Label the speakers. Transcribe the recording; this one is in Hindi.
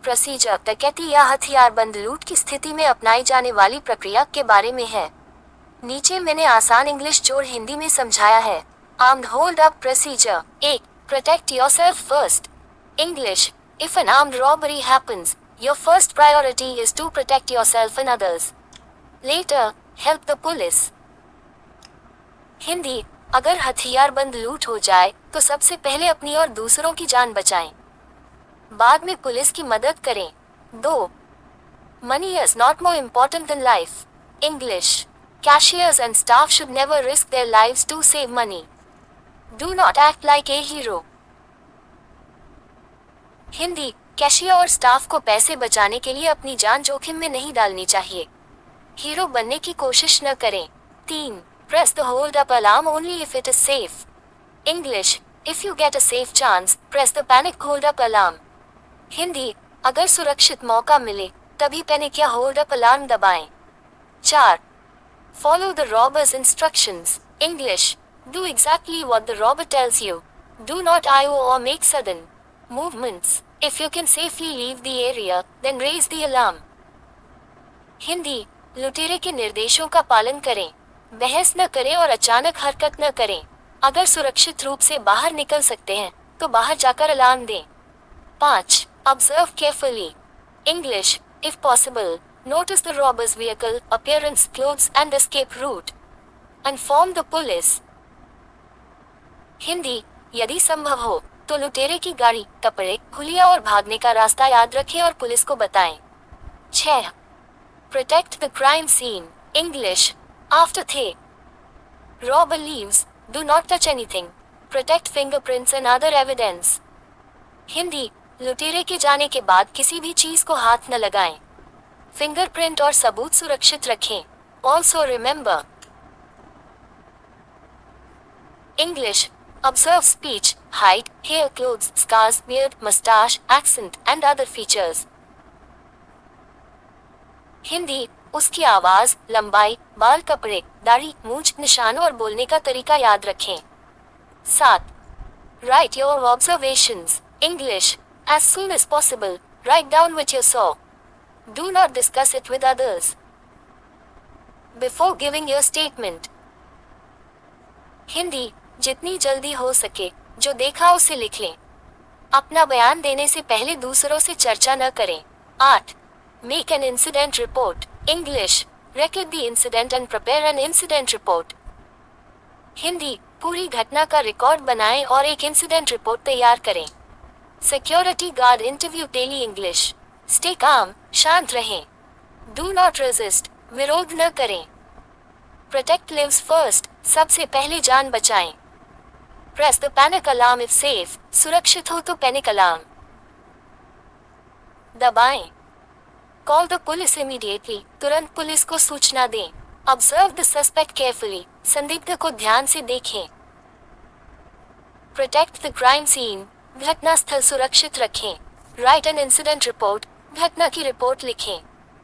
Speaker 1: प्रोसीजर डकैती या हथियारबंद लूट की स्थिति में अपनाई जाने वाली प्रक्रिया के बारे में है। नीचे मैंने आसान इंग्लिश जोड़ हिंदी में समझाया है। Armed hold up procedure. 1. Protect yourself first. English, if an armed robbery happens, your first priority is to protect yourself and others. Later, help the police. Hindi, अगर हथियारबंद लूट हो जाए तो सबसे पहले अपनी और दूसरों की जान बचाएं, बाद में पुलिस की मदद करें। 2. Money is not more important then life. English, cashiers and staff should never risk their lives to save money. Do not act like a hero. Hindi, cashier और स्टाफ को पैसे बचाने के लिए अपनी जान जोखिम में नहीं डालनी चाहिए। हीरो बनने की कोशिश न करें। 3. Press the hold up alarm only if it is safe. English, if you get a safe chance, press the panic hold up alarm. Hindi, अगर सुरक्षित मौका मिले तभी पैनिक या होल्ड अप अलार्म दबाएं। 4. Follow the robber's instructions. English, do exactly what the robber tells you. Do not IO or make sudden movements. If you can safely leave the area, then raise the alarm. Hindi, लुटेरे के निर्देशों का पालन करें, बहस न करें और अचानक हरकत न करें। अगर सुरक्षित रूप से बाहर निकल सकते हैं तो बाहर जाकर अलार्म दें। 5. Observe carefully. English, if possible, notice the robber's vehicle, appearance, clothes and escape route. Inform the police. Hindi, यदि संभव हो तो लुटेरे की गाड़ी, कपड़े, हुलिया और भागने का रास्ता याद रखें और पुलिस को बताएं। 6. Protect the crime scene. English, after the robber leaves, do not touch anything. Protect fingerprints and other evidence. Hindi, लुटेरे के जाने के बाद किसी भी चीज को हाथ न लगाएं, फिंगरप्रिंट और सबूत सुरक्षित रखें। Also remember. English, observe speech, height, hair, clothes, scars, beard, mustache, accent and other features. Hindi, उसकी आवाज, लंबाई, बाल, कपड़े, दाढ़ी, मूंछ, निशान और बोलने का तरीका याद रखें। 7. Write your observations. English, as soon as possible, write down what you saw. Do not discuss it with others before giving your statement. Hindi, जितनी जल्दी हो सके जो देखा उसे लिख लें, अपना बयान देने से पहले दूसरों से चर्चा न करें। 8. Make an incident report. English, record the incident and prepare an incident report. Hindi, पूरी घटना का रिकॉर्ड बनाएं और एक इंसिडेंट रिपोर्ट तैयार करें। Security guard interview daily English, stay calm, शांत रहें। डू नॉट रेजिस्ट, विरोध न करें। प्रोटेक्ट लिव्स फर्स्ट, सबसे पहले जान बचाएं। Press the panic alarm if safe, सुरक्षित हो तो पैनिक अलार्म दबाएं। कॉल द पुलिस इमीडिएटली, तुरंत पुलिस को सूचना दें। ऑब्जर्व द सस्पेक्ट केयरफुली, संदिग्ध को ध्यान से देखें। प्रोटेक्ट द क्राइम सीन, घटना स्थल सुरक्षित रखें। राइट एन इंसिडेंट रिपोर्ट, घटना की रिपोर्ट लिखें।